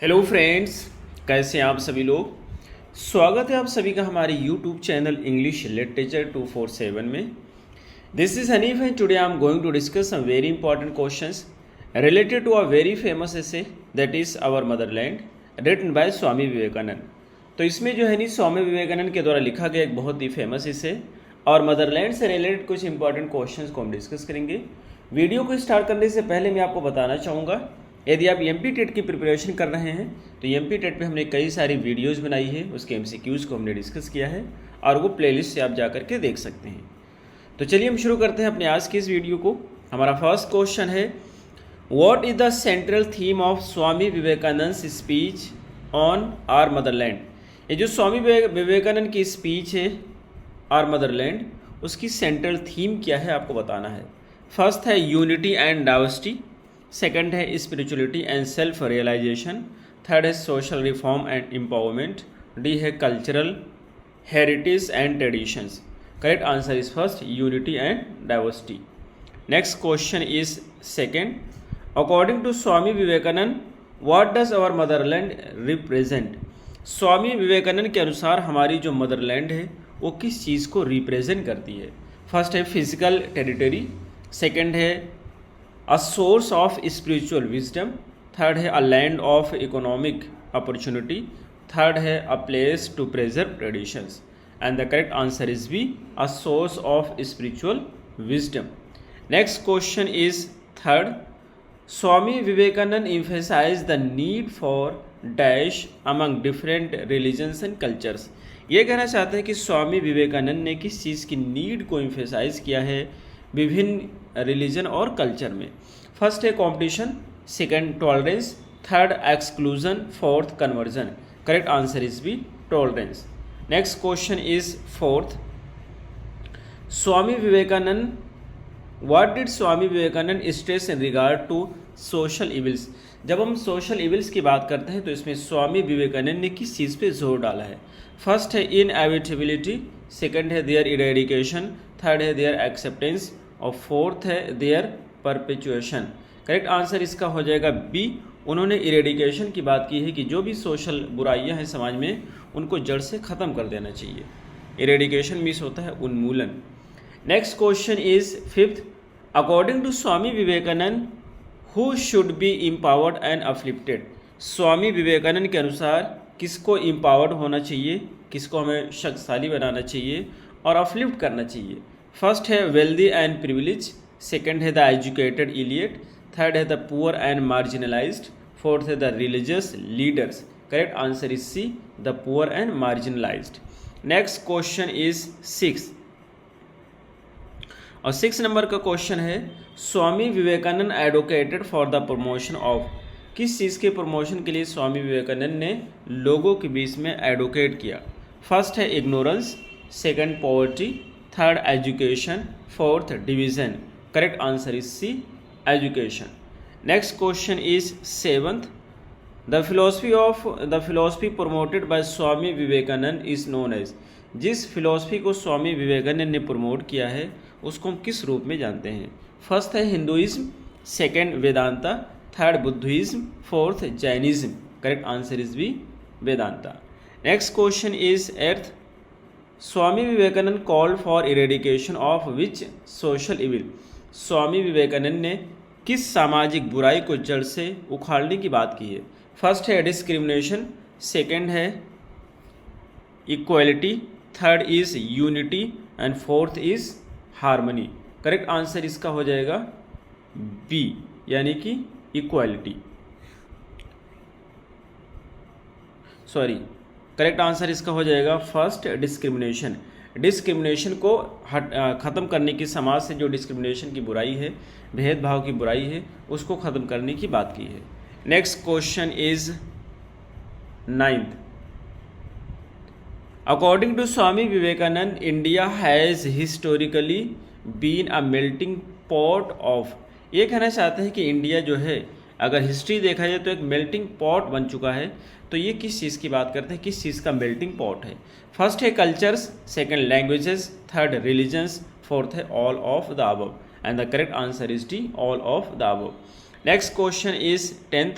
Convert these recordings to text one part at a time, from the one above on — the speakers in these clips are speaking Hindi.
हेलो फ्रेंड्स, कैसे हैं आप सभी लोग। स्वागत है आप सभी का हमारे यूट्यूब चैनल इंग्लिश लिटरेचर 247 में। This is Hanif and today I am going to discuss some very important questions related to a very famous essay that is our motherland written by Swami Vivekananda. तो इसमें जो है नी स्वामी विवेकानंद के द्वारा लिखा गया एक बहुत ही फेमस एसे और मदरलैंड से रिलेटेड कुछ इंपॉर्टेंट क्वेश्चंस को हम डिस्कस करेंगे। वीडियो को स्टार्ट करने से पहले मैं आपको बताना चाहूँगा, यदि आप एमपी टेट की प्रिपरेशन कर रहे हैं तो एमपी टेट पे हमने कई सारी वीडियोस बनाई है, उसके एमसीक्यूज़ को हमने डिस्कस किया है और वो प्लेलिस्ट से आप जा करके देख सकते हैं। तो चलिए हम शुरू करते हैं अपने आज की इस वीडियो को। हमारा फर्स्ट क्वेश्चन है, what is the central theme of Swami Vivekananda speech on our motherland. ये जो स्वामी विवेकानंद की स्पीच है आर मदरलैंड, उसकी सेंट्रल थीम क्या है आपको बताना है। फर्स्ट है यूनिटी एंड डाइवर्सिटी, सेकंड है spirituality and self realisation, third है social reform and empowerment, D है cultural heritage and traditions. Correct answer is first unity and diversity. Next question is second, according to Swami Vivekananda what does our motherland represent. Swami Vivekananda के अनुसार हमारी जो मदरलैंड है वो किस चीज़ को रिप्रेजेंट करती है। फर्स्ट है फिजिकल टेरिटरी, सेकंड है a source of spiritual wisdom, third है a land of economic opportunity, third है a place to preserve traditions and the correct answer is B a source of spiritual wisdom. Next question is third, Swami Vivekananda emphasized the need for dash among different religions and cultures. ये कहना चाहते हैं कि स्वामी विवेकानंद ने किस चीज़ की नीड को एम्फेसाइज किया है विभिन्न रिलीजन और कल्चर में। फर्स्ट है competition, second tolerance, third exclusion, fourth conversion. Correct answer is B tolerance. Next question is fourth, Swami Vivekananda what did Swami Vivekananda stress in regard to social evils. जब हम सोशल इविल्स की बात करते हैं तो इसमें स्वामी विवेकानंद ने किस चीज़ पे जोर डाला है। फर्स्ट है इनएविटेबिलिटी, सेकंड है देयर इरेडिकेशन, थर्ड है देयर एक्सेप्टेंस और फोर्थ है देयर परपेचुएशन। करेक्ट आंसर इसका हो जाएगा बी। उन्होंने इरेडिकेशन की बात की है कि जो भी सोशल बुराइयां हैं समाज में उनको जड़ से ख़त्म कर देना चाहिए। इरेडिकेशन मीन्स होता है उन्मूलन। Next question is fifth, according to Swami Vivekananda who should be empowered and uplifted. Swami Vivekananda के अनुसार किसको एम्पावर्ड होना चाहिए, किसको हमें शक्तिशाली बनाना चाहिए और अपलिफ्ट करना चाहिए। फर्स्ट है वेल्दी एंड प्रिविलेज, सेकंड है द एजुकेटेड इलियट, थर्ड है the poor and marginalised, fourth है the religious leaders. Correct answer is C, the poor and marginalised. Next question is six और 6 नंबर का क्वेश्चन है, Swami Vivekananda advocated for the promotion of. किस चीज़ के प्रमोशन के लिए स्वामी विवेकानंद ने लोगों के बीच में एडवोकेट किया। फर्स्ट है ignorance, second poverty, third education, fourth division. Correct answer is C, education. Next question is seventh, the philosophy promoted by Swami Vivekananda is known as. जिस फिलोसफी को स्वामी विवेकानंद ने प्रमोट किया है उसको हम किस रूप में जानते हैं। फर्स्ट है Hinduism, second Vedanta, third Buddhism, fourth Jainism. Correct answer is B Vedanta. Next question is eighth, Swami Vivekananda called for eradication of which social evil. Swami Vivekananda ने किस सामाजिक बुराई को जड़ से उखाड़ने की बात की है। फर्स्ट है डिस्क्रिमिनेशन, सेकंड है equality, third is unity and fourth is harmony. Correct answer इसका हो जाएगा बी, यानी कि इक्वालिटी। सॉरी, करेक्ट आंसर इसका हो जाएगा फर्स्ट डिस्क्रिमिनेशन। डिस्क्रिमिनेशन को ख़त्म करने की, समाज से जो डिस्क्रिमिनेशन की बुराई है, भेदभाव की बुराई है, उसको ख़त्म करने की बात की है। Next question is ninth, according to Swami Vivekananda India has historically been a melting pot of. ये कहना चाहते हैं कि इंडिया जो है अगर हिस्ट्री देखा जाए तो एक मेल्टिंग पॉट बन चुका है। तो ये किस चीज़ की बात करते हैं, किस चीज़ का मेल्टिंग पॉट है। फर्स्ट है cultures, second languages, third religions, fourth है all of the above and the correct answer is D, all of the above. Next question is tenth,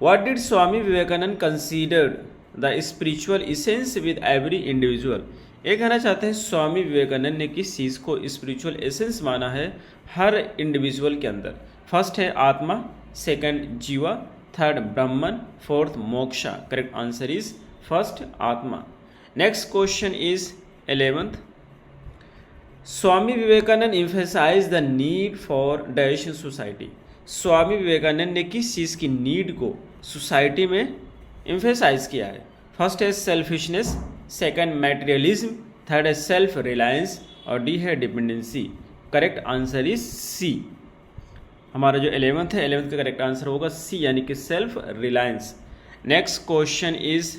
What did Swami Vivekanand considered the spiritual essence with every individual? ये कहना चाहते हैं स्वामी विवेकानंद ने किस चीज़ को स्पिरिचुअल एसेंस माना है हर इंडिविजुअल के अंदर। फर्स्ट है atma, second jiva, third Brahman, fourth moksha. Correct answer is first atma. Next question is 11th। Swami Vivekananda emphasized the need for dash in society. Swami Vivekananda ने किस चीज़ की नीड को सोसाइटी में एम्फेसाइज किया है? फर्स्ट है सेल्फिशनेस, सेकंड मैटेरियलिज्म, थर्ड है सेल्फ रिलायंस और डी है dependency. Correct answer is C. हमारा जो 11th है, 11th का करेक्ट आंसर होगा सी, यानी कि self reliance. Next question is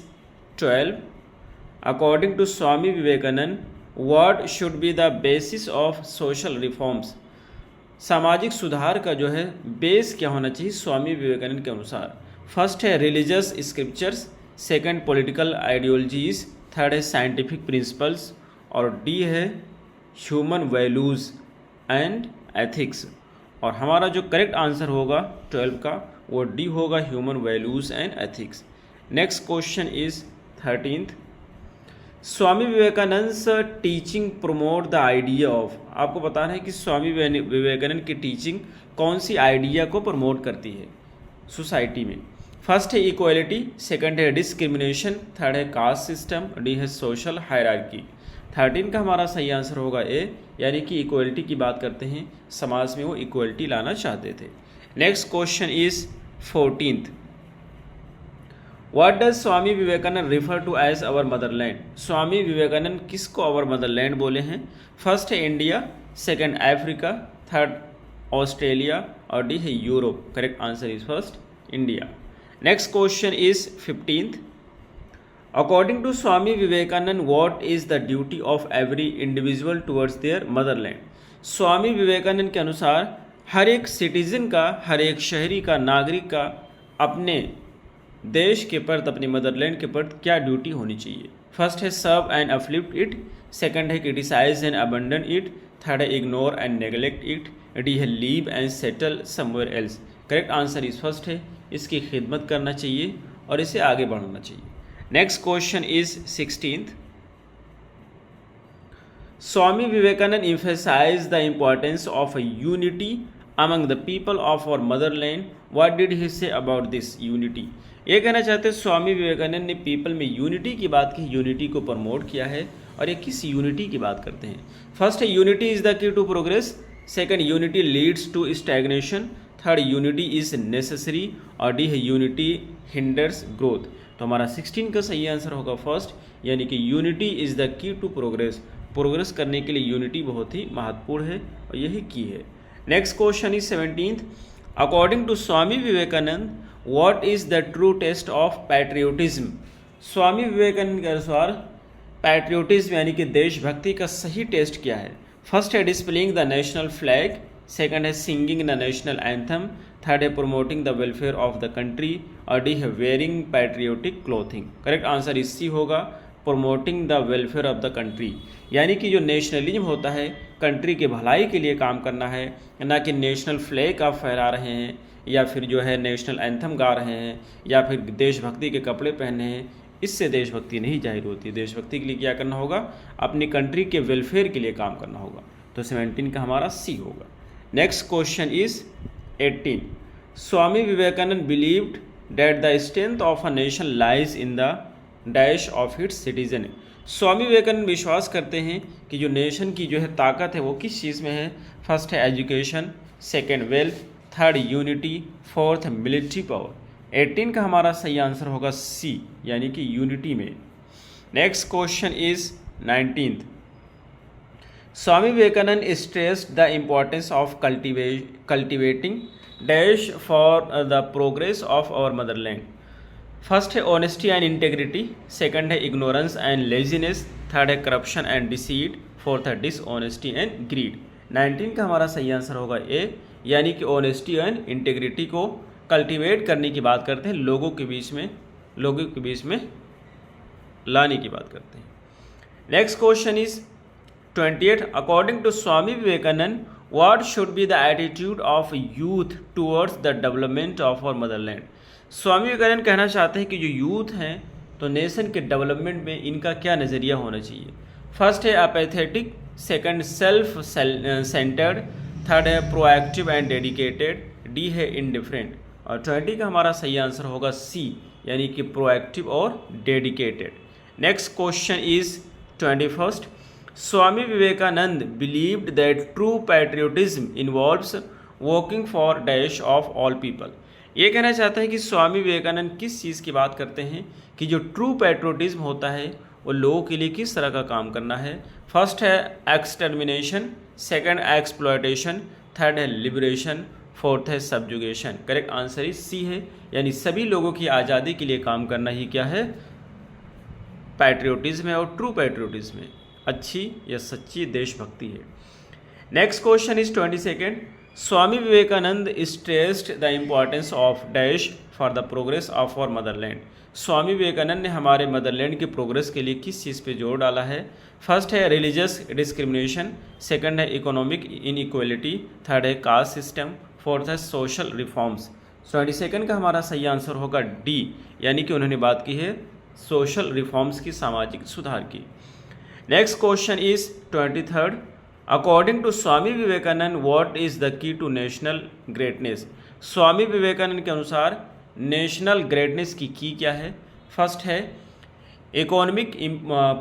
12। According to Swami Vivekananda what should be the basis of social reforms. सामाजिक सुधार का जो है बेस क्या होना चाहिए स्वामी विवेकानंद के अनुसार? फर्स्ट है religious scriptures, second political ideologies, third है साइंटिफिक प्रिंसिपल्स और डी है ह्यूमन वैल्यूज़ एंड एथिक्स। और हमारा जो करेक्ट आंसर होगा 12 का वो डी होगा, human values and ethics. Next question is 13th। Swami Vivekananda teaching promote the idea of. आपको बताना है कि स्वामी विवेकानंद की टीचिंग कौन सी आइडिया को प्रमोट करती है सोसाइटी में? फर्स्ट है इक्वालिटी, सेकंड है डिस्क्रिमिनेशन, थर्ड है कास्ट सिस्टम, डी है सोशल हायरार्की। 13 का हमारा सही आंसर होगा ए, यानी कि इक्वालिटी की बात करते हैं, समाज में वो इक्वालिटी लाना चाहते थे। Next question is 14th। What does Swami Vivekananda refer to as our motherland? Swami Vivekananda किसको our motherland बोले हैं? फर्स्ट है India, second Africa, third Australia और डी है Europe. Correct answer is first India. Next question is 15th। According to Swami Vivekananda what is the duty of every individual towards their motherland. Swami Vivekananda के अनुसार हर एक सिटीजन का, हर एक शहरी का, नागरिक का अपने देश के प्रति, अपने मदरलैंड के प्रति क्या ड्यूटी होनी चाहिए? फर्स्ट है serve and uplift it, second है criticise and abandon it, third है ignore and neglect it, D है leave and settle somewhere else. Correct answer is first है, इसकी खिदमत करना चाहिए और इसे आगे बढ़ाना चाहिए। Next question is 16th। Swami Vivekananda emphasized the importance of unity among the people of our motherland. What did he say about this unity? ये कहना चाहते हैं स्वामी विवेकानंद ने पीपल में यूनिटी की बात की, यूनिटी को प्रमोट किया है। और ये किस यूनिटी की बात करते हैं? फर्स्ट है unity is the key to progress, second unity leads to stagnation, third unity is necessary और डी है यूनिटी हिंडर्स ग्रोथ। तो हमारा 16 का सही आंसर होगा फर्स्ट, यानी कि unity is the key to progress. Progress करने के लिए यूनिटी बहुत ही महत्वपूर्ण है और यही की है। Next question is 17th। According to Swami Vivekananda what is the true test of patriotism. Swami Vivekananda के अनुसार पैट्रियोटिज्म यानी कि देशभक्ति का सही टेस्ट क्या है? फर्स्ट है displaying the national flag, second है singing the national anthem, third है promoting the welfare of the country और डी है wearing patriotic clothing. Correct answer is C होगा, promoting the welfare of the country. यानी कि जो नेशनलिज्म होता है, कंट्री के भलाई के लिए काम करना है, ना कि नेशनल फ्लैग आप फहरा रहे हैं या फिर जो है नेशनल एंथम गा रहे हैं या फिर देशभक्ति के कपड़े पहने हैं। इससे देशभक्ति नहीं जाहिर होती। देशभक्ति के लिए क्या करना होगा? अपनी कंट्री के वेलफेयर के लिए काम करना होगा। तो 17 का हमारा सी होगा। Next question is 18। Swami Vivekananda believed that the strength of a nation lies in the dash of its citizen. Swami Vivekananda विश्वास करते हैं कि जो नेशन की जो है ताकत है वो किस चीज़ में है? फर्स्ट है education, second wealth, third unity, fourth military power. 18 का हमारा सही आंसर होगा सी, यानी कि यूनिटी में। Next question is 19th। Swami Vivekananda stressed the importance of cultivating dash for the progress of our motherland. First है ऑनेस्टी एंड इंटेग्रिटी, सेकंड है इग्नोरेंस एंड लेजीनेस, थर्ड है करप्शन एंड डिसीट, फोर्थ है डिसऑनेस्टी एंड ग्रीड। 19 का हमारा सही आंसर होगा ए, यानी कि ऑनेस्टी एंड इंटेग्रिटी को कल्टीवेट करने की बात करते हैं, लोगों के बीच में लाने की बात करते हैं। Next question is 28। According to Swami Vivekananda what should be the attitude of youth towards the development of our motherland. Swami Vivekananda कहना चाहते हैं कि जो यूथ हैं तो नेशन के डेवलपमेंट में इनका क्या नज़रिया होना चाहिए। फर्स्ट है apathetic, second self centred, third है प्रोएक्टिव एंड डेडिकेटेड, डी है इनडिफरेंट, और 20 का हमारा सही आंसर होगा सी, यानी कि प्रोएक्टिव और dedicated. Next question is 21st। Swami Vivekananda believed that true patriotism involves working for dash of all people. ये कहना चाहता है कि स्वामी विवेकानंद किस चीज़ की बात करते हैं कि जो ट्रू पैट्रियोटिज्म होता है वो लोगों के लिए किस तरह का काम करना है। फर्स्ट है एक्सटर्मिनेशन, सेकंड एक्सप्लॉयटेशन, थर्ड है लिबरेशन, फोर्थ है subjugation. Correct answer is C है, यानी सभी लोगों की आज़ादी के लिए काम करना ही क्या है, पैट्रियोटिज्म है। और ट्रू पैट्रियोटिज्म है अच्छी या सच्ची देशभक्ति है। Next question is 22nd। Swami Vivekananda stressed the importance of dash for the progress of our motherland. Swami Vivekananda ने हमारे मदरलैंड की प्रोग्रेस के लिए किस चीज़ पे जोर डाला है। फर्स्ट है रिलीजियस डिस्क्रिमिनेशन, सेकंड है इकोनॉमिक इनइक्वालिटी, थर्ड है कास्ट सिस्टम, फोर्थ है सोशल रिफॉर्म्स। 22nd का हमारा सही आंसर होगा डी, यानी कि उन्होंने बात की है सोशल रिफॉर्म्स की, सामाजिक सुधार की। Next question is 23rd। According to Swami Vivekananda what is the key to national greatness. Swami Vivekananda के अनुसार नेशनल ग्रेटनेस की क्या है। फर्स्ट है इकोनॉमिक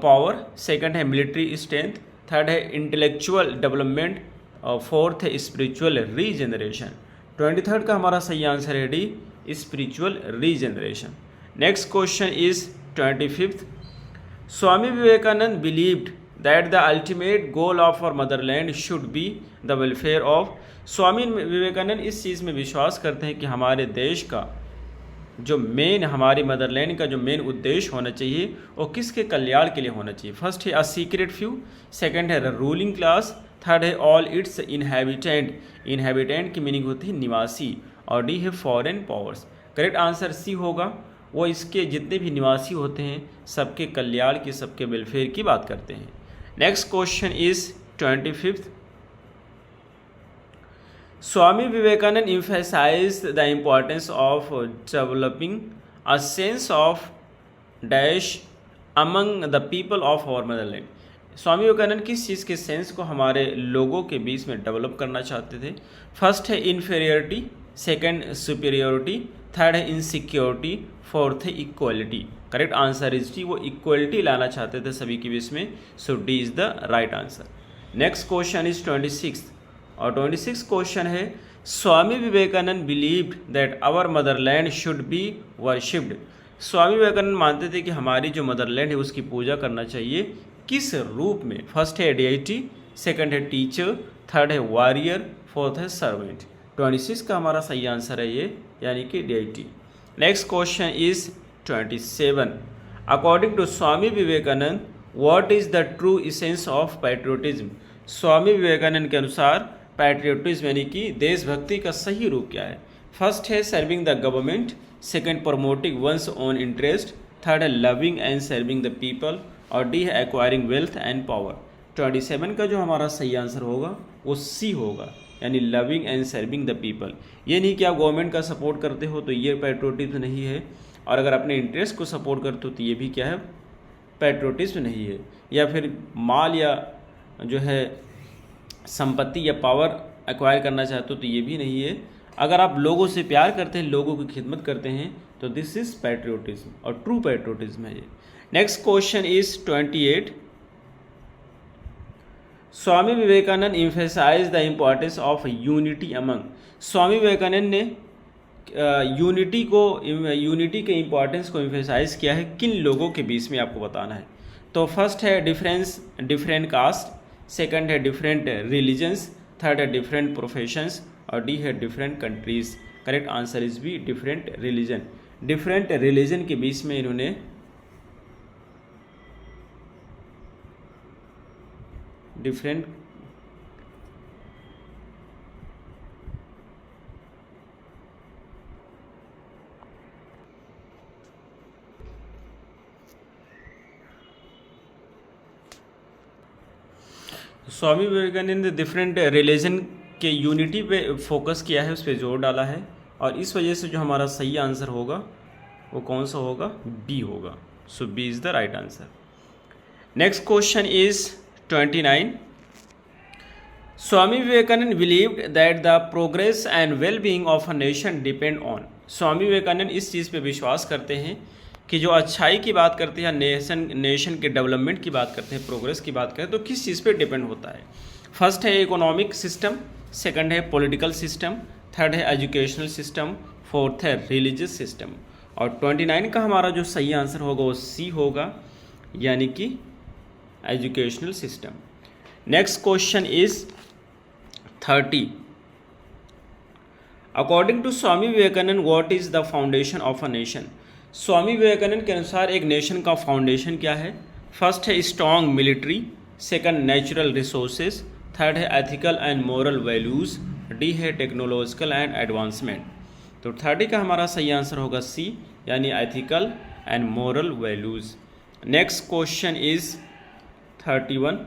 पावर, सेकंड है मिलिट्री स्ट्रेंथ, थर्ड है इंटेलेक्चुअल डेवलपमेंट, और फोर्थ है स्पिरिचुअल रीजनरेशन। 23rd का हमारा सही आंसर है D, spiritual regeneration. Next question is 25th। Swami Vivekananda believed that the ultimate goal of our motherland should be the welfare of. Swami Vivekananda इस चीज़ में विश्वास करते हैं कि हमारे देश का जो मेन, हमारी मदरलैंड का जो मेन उद्देश्य होना चाहिए वो किसके कल्याण के लिए होना चाहिए। फर्स्ट है अ सीक्रेट फ्यू, सेकंड है द रूलिंग क्लास, थर्ड है ऑल इट्स इनहैबिटेंट। इनहैबिटेंट की मीनिंग होती है निवासी, और डी है foreign powers. Correct answer C होगा, वो इसके जितने भी निवासी होते हैं सबके कल्याण की, सबके वेलफेयर की बात करते हैं। Next question is 25th। Swami Vivekananda emphasized the importance of developing a sense of dash among the people of our motherland। Swami Vivekananda किस चीज़ के सेंस को हमारे लोगों के बीच में डेवलप करना चाहते थे। फर्स्ट है इन्फीरियरिटी, सेकंड सुपीरियोरिटी, थर्ड है इनसिक्योरिटी, फोर्थ है equality. Correct answer is D, वो इक्वलिटी लाना चाहते थे सभी के बीच में, so D is the right answer. Next question is 26th, और 26th क्वेश्चन है Swami Vivekananda believed that our motherland should be worshipped. Swami Vivekananda मानते थे कि हमारी जो मदरलैंड है उसकी पूजा करना चाहिए, किस रूप में। फर्स्ट है डेइटी, सेकंड है टीचर, थर्ड है वॉरियर, फोर्थ है सर्वेंट। 26 का हमारा सही आंसर है ये, यानी कि deity. Next question is 27। According to Swami Vivekananda what is the true essence of patriotism. Swami Vivekananda के अनुसार पैट्रियोटिज्म यानी कि देशभक्ति का सही रूप क्या है। फर्स्ट है serving the government, second promoting one's own interest, third है loving and serving the people, और डी है एक्वायरिंग वेल्थ एंड पावर। 27 का जो हमारा सही आंसर होगा वो सी होगा, यानी loving and serving the people. ये नहीं कि आप गवर्नमेंट का सपोर्ट करते हो तो ये पैट्रियोटिज्म नहीं है, और अगर अपने इंटरेस्ट को सपोर्ट करते हो तो ये भी क्या है, पैट्रियोटिज्म नहीं है। या फिर माल या जो है संपत्ति या पावर एक्वायर करना चाहते हो तो ये भी नहीं है। अगर आप लोगों से प्यार करते हैं, लोगों की खिदमत करते हैं तो दिस इज पैट्रियोटिज्म, और ट्रू पैट्रियोटिज्म है ये। Next question is 28। Swami Vivekananda emphasized the importance of unity among. Swami Vivekananda ने यूनिटी के इम्पॉर्टेंस को एम्फेसाइज किया है किन लोगों के बीच में, आपको बताना है। तो फर्स्ट है डिफरेंट कास्ट, सेकंड है डिफरेंट रिलीजन्स, थर्ड है डिफरेंट प्रोफेशंस, और डी है different countries. Correct answer is be different religion. Different religion के बीच में इन्होंने डिफरेंट स्वामी विवेकानंद ने डिफरेंट रिलीजन के यूनिटी पे फोकस किया है, उस पर जोर डाला है। और इस वजह से जो हमारा सही आंसर होगा वो कौन सा होगा, बी होगा। So B is the right answer. Next question is 29। Swami Vivekananda believed that the progress and well being of a nation depend on. Swami Vivekananda इस चीज़ पे विश्वास करते हैं कि जो अच्छाई की बात करते हैं, नेशन के डेवलपमेंट की बात करते हैं, प्रोग्रेस की बात करें तो किस चीज़ पे डिपेंड होता है। फर्स्ट है इकोनॉमिक सिस्टम, सेकंड है पॉलिटिकल सिस्टम, थर्ड है एजुकेशनल सिस्टम, फोर्थ है रिलीजियस सिस्टम। और 29 का हमारा जो सही आंसर होगा वो सी होगा, यानी कि educational system. Next question is 30। According to Swami Vivekananda what is the foundation of a nation. Swami Vivekananda के अनुसार एक नेशन का फाउंडेशन क्या है। फर्स्ट है strong military, second natural resources, third है ethical and moral values, D है टेक्नोलॉजिकल एंड एडवांसमेंट। तो 30 का हमारा सही आंसर होगा सी, यानी ethical and moral values. Next question is 31।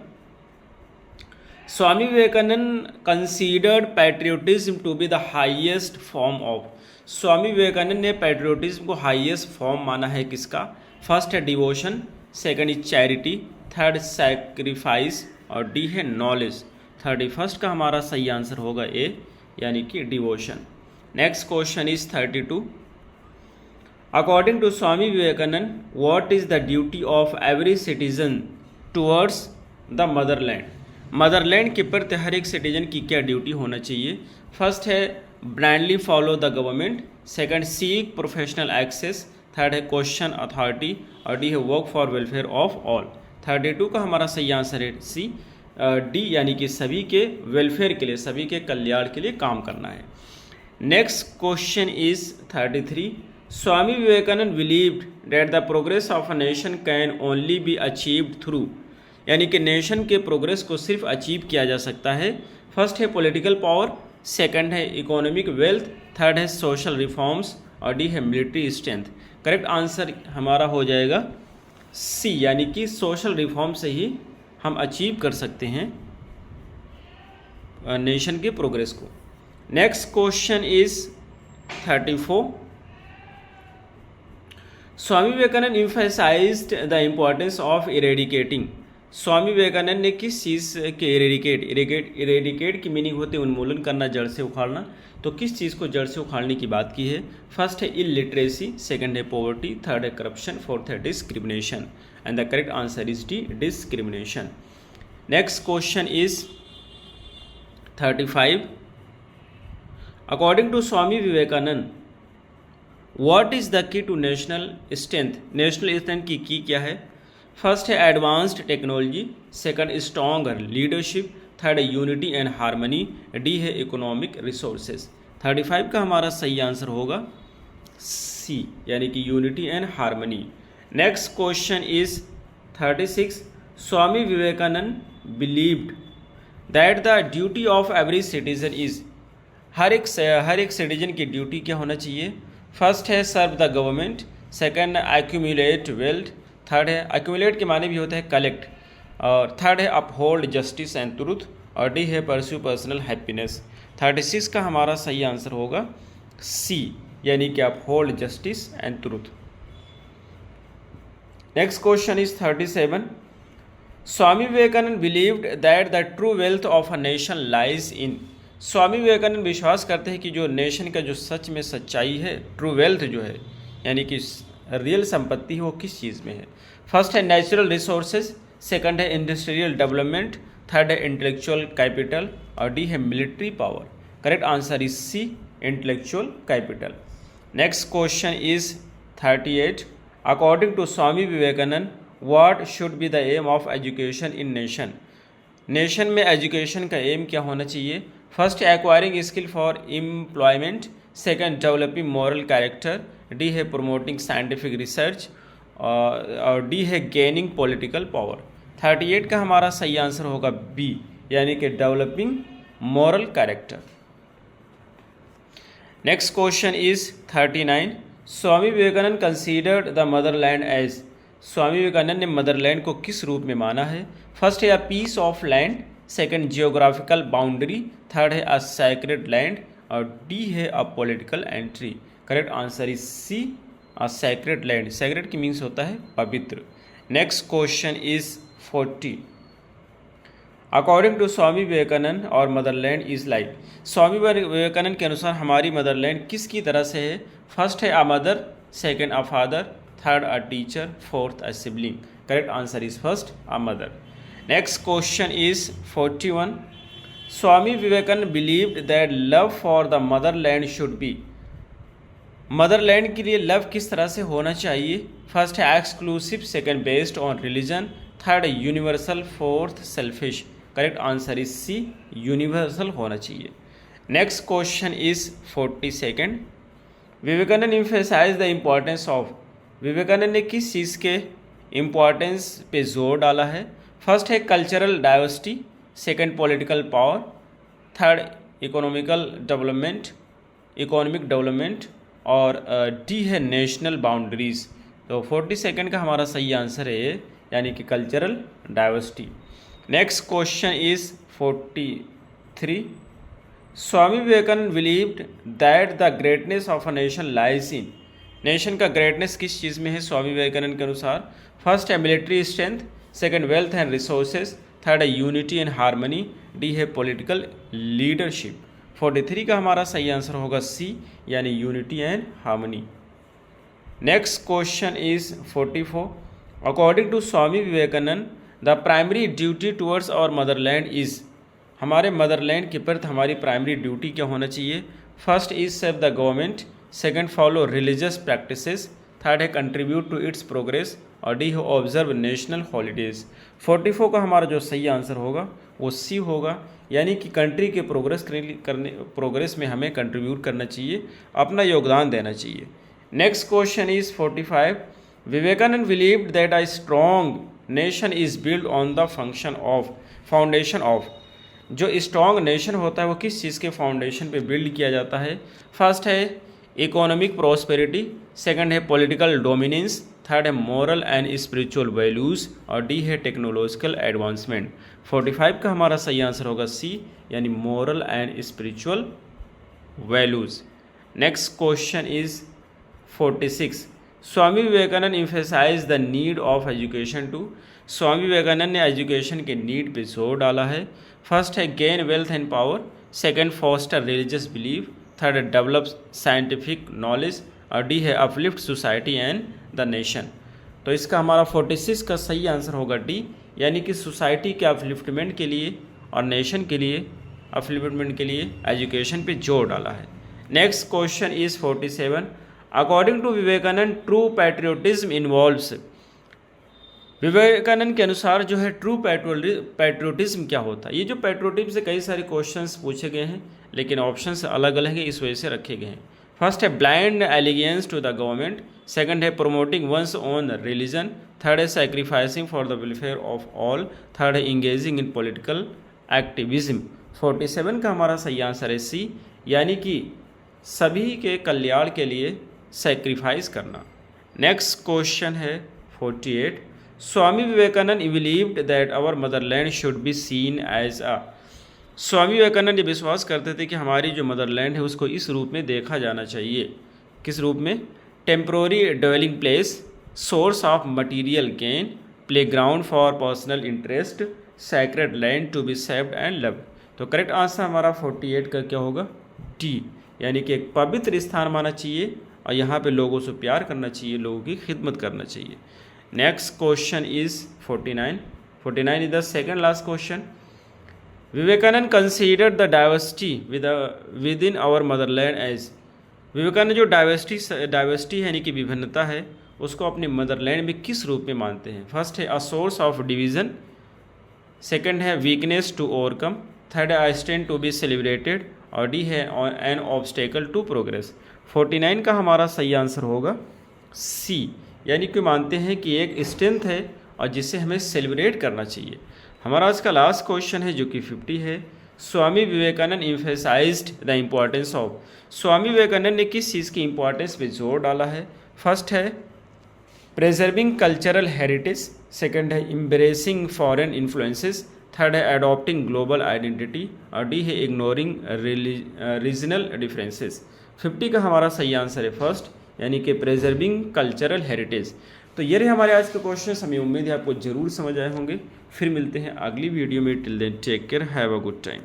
Swami Vivekananda considered patriotism to be the highest form of. Swami Vivekananda ने पैट्रियोटिज्म को हाईएस्ट फॉर्म माना है किसका। फर्स्ट है devotion, second is charity, third sacrifice और डी है नॉलेज। 31 का हमारा सही आंसर होगा ए, यानी कि devotion. Next question is 32। According to Swami Vivekananda what is the duty of every citizen towards the motherland. Motherland के प्रति हर एक सिटीजन की क्या ड्यूटी होना चाहिए। फर्स्ट है blindly follow the government, second seek professional access, third है क्वेश्चन अथॉरिटी और डी है work for welfare of all. 32 का हमारा सही आंसर है सी, डी, यानी कि सभी के वेलफेयर के लिए, सभी के कल्याण के लिए काम करना है। Next question is 33। Swami Vivekananda believed that the progress of a nation can only be achieved through, यानी कि नेशन के प्रोग्रेस को सिर्फ अचीव किया जा सकता है। फर्स्ट है पॉलिटिकल पावर, सेकंड है इकोनॉमिक वेल्थ, थर्ड है सोशल रिफॉर्म्स और डी है मिलिट्री स्ट्रेंथ। करेक्ट आंसर हमारा हो जाएगा सी, यानी कि सोशल रिफॉर्म से ही हम अचीव कर सकते हैं नेशन के प्रोग्रेस को। Next question is 34। Swami Vivekananda emphasized the importance of eradicating. Swami Vivekananda ने किस चीज़ के इरेडिकेट की मीनिंग होती है उन्मूलन करना, जड़ से उखाड़ना, तो किस चीज़ को जड़ से उखाड़ने की बात की है। फर्स्ट है इलिटरेसी, सेकंड है पॉवर्टी, थर्ड है करप्शन, फोर्थ है discrimination and the correct answer is D, discrimination. Next question is 35। According to Swami Vivekananda what is the key to national strength. National strength की क्या है। फर्स्ट है advanced technology, second strong leadership, third है यूनिटी एंड हार्मनी, डी है इकोनॉमिक रिसोर्सेज। 35 का हमारा सही आंसर होगा सी, यानी कि unity and harmony. Next question is 36। Swami Vivekananda believed that the duty of every citizen is. हर एक सिटीजन की ड्यूटी क्या होना चाहिए। फर्स्ट है serve the government, second accumulate wealth, third है एक्यूमुलेट के माने भी होता है कलेक्ट, और थर्ड है अपहोल्ड जस्टिस एंड ट्रूथ और डी है परस्यू पर्सनल हैप्पीनेस। 36 का हमारा सही आंसर होगा सी, यानी कि uphold justice and truth. Next question is 37। Swami Vivekananda believed that the true wealth of a nation lies in. Swami Vivekananda विश्वास करते हैं कि जो नेशन का जो सच में सच्चाई है, ट्रू वेल्थ जो है, यानी कि रियल संपत्ति है, वो किस चीज़ में है। फर्स्ट है नेचुरल रिसोर्सेज, सेकंड है इंडस्ट्रियल डेवलपमेंट, थर्ड है इंटेलेक्चुअल कैपिटल और डी है military power. Correct answer is C, intellectual capital. Next question is 38। According to Swami Vivekananda what should be the aim of education in nation. Nation में एजुकेशन का एम क्या होना चाहिए। फर्स्ट है acquiring skill for employment, second developing moral character, D है प्रोमोटिंग साइंटिफिक रिसर्च और डी है गेनिंग पॉलिटिकल पावर। 38 का हमारा सही आंसर होगा बी, यानी कि developing moral character. Next question is 39। Swami Vivekananda considered the motherland as. Swami Vivekananda ने मदरलैंड को किस रूप में माना है। फर्स्ट है a piece of land, second geographical boundary, third है अ सैक्रेड लैंड और डी है a political entry. Correct answer is C a sacred land. Sacred की मीन्स होता है पवित्र। Next question is 40। According to Swami Vivekananda our motherland is like. Swami Vivekananda के अनुसार हमारी मदरलैंड किसकी तरह से है? फर्स्ट है a mother, second a father, third a teacher, fourth a sibling. Correct answer is first a mother. Next question is 41। Swami Vivekananda believed that love for the motherland should be. Motherland के लिए लव किस तरह से होना चाहिए? फर्स्ट है exclusive, second based on religion, third universal, fourth selfish. Correct answer is C, universal होना चाहिए। Next question is 42। Vivekananda emphasise the importance of. Vivekananda ने किस चीज़ के इम्पॉर्टेंस पे जोर डाला है? फर्स्ट है cultural diversity, second political power, third economic development और डी है नेशनल बाउंड्रीज। तो 42 का हमारा सही आंसर है यानी कि cultural diversity. Next question is 43। Swami Vivekananda believed that the greatness of a nation lies in. Nation का ग्रेटनेस किस चीज़ में है स्वामी विवेकानंद के अनुसार? फर्स्ट है military strength, second wealth and resources, third है यूनिटी एंड हार्मनी, डी है पॉलिटिकल लीडरशिप। 43 का हमारा सही आंसर होगा सी यानी unity and harmony. Next question is 44। According to Swami Vivekananda the primary duty towards our motherland is. हमारे मदरलैंड के प्रति हमारी प्राइमरी ड्यूटी क्या होना चाहिए? First is save the government, second follow religious practices, third है कंट्रीब्यूट टू इट्स प्रोग्रेस और डी है ऑब्जर्व नेशनल हॉलीडेज। 44 का हमारा जो सही आंसर होगा वो सी होगा यानी कि कंट्री के प्रोग्रेस में हमें कंट्रीब्यूट करना चाहिए, अपना योगदान देना चाहिए। Next question is 45। Vivekananda believed that a strong nation is build on the foundation of. जो स्ट्रॉन्ग नेशन होता है वो किस चीज़ के फाउंडेशन पे बिल्ड किया जाता है? फर्स्ट है इकोनॉमिक प्रॉस्पेरिटी, सेकंड है पॉलिटिकल डोमिनेंस, थर्ड है मॉरल एंड स्पिरिचुअल वैल्यूज़ और डी है टेक्नोलॉजिकल एडवांसमेंट। 45 का हमारा सही आंसर होगा सी यानी moral and spiritual values. Next question is 46। Swami Vivekananda emphasise the need of education to. Swami Vivekananda ने एजुकेशन के नीड पे जोर डाला है। फर्स्ट है gain wealth and power, second foster religious belief, third develop scientific knowledge और डी है uplift society and the nation. तो इसका हमारा 46 का सही आंसर होगा डी यानी कि सोसाइटी के अपलिफ्टमेंट के लिए और नेशन के लिए अपलिफ्टमेंट के लिए एजुकेशन पे जोर डाला है। Next question is 47। According to Vivekananda true patriotism involves. Vivekananda के अनुसार जो है ट्रू पैट्रियोटिज्म क्या होता है? ये जो पैट्रियोटिज्म से कई सारे क्वेश्चंस पूछे गए हैं लेकिन ऑप्शंस अलग अलग हैं, इस वजह से रखे गए हैं। फर्स्ट है blind allegiance to the government, second है promoting one's own religion, third है sacrificing for the welfare of all, third है इंगेजिंग इन पॉलिटिकल एक्टिविज्म। 47 का हमारा सही आंसर है सी यानी कि सभी के कल्याण के लिए सैक्रिफाइस करना। नेक्स्ट क्वेश्चन है 48। Swami Vivekananda believed that our motherland should be seen as a. Swami Vivekananda ये विश्वास करते थे कि हमारी जो मदरलैंड है उसको इस रूप में देखा जाना चाहिए। किस रूप में? Temporary dwelling place, source of material gain, playground for personal interest, sacred land to be saved and loved. तो करेक्ट आंसर हमारा 48 का क्या होगा? टी यानी कि एक पवित्र स्थान माना चाहिए और यहाँ पे लोगों से प्यार करना चाहिए, लोगों की खिदमत करना चाहिए। Next question is 49 is the second last question. Vivekananda considered the diversity within our motherland as. Vivekananda जो डाइवर्सिटी है यानी कि विभिन्नता है उसको अपने मदरलैंड में किस रूप में मानते हैं? फर्स्ट है a source of division, second है वीकनेस टू ओवरकम, थर्ड है स्ट्रेंथ टू बी सेलिब्रेटेड और डी है एन ऑब्स्टेकल टू प्रोग्रेस। 49 का हमारा सही आंसर होगा सी यानी कि मानते हैं कि एक स्ट्रेंथ है और जिसे हमें सेलिब्रेट करना चाहिए। हमारा आज का लास्ट क्वेश्चन है जो कि 50 है। Swami Vivekananda emphasized the importance of. Swami Vivekananda ने किस चीज़ की इम्पॉर्टेंस पे जोर डाला है? फर्स्ट है प्रेजर्विंग कल्चरल हेरिटेज, सेकंड है एम्ब्रेसिंग फॉरेन इन्फ्लुएंसेस, थर्ड है अडॉप्टिंग ग्लोबल आइडेंटिटी, और डी है इग्नोरिंग रीजनल डिफरेंसेस। 50 का हमारा सही आंसर है फर्स्ट, यानी कि प्रिजर्विंग कल्चरल हेरिटेज। तो ये रहे हमारे आज के क्वेश्चन, हमें उम्मीद है आपको जरूर समझ आए होंगे। फिर मिलते हैं अगली वीडियो में, till then take care, have a good time.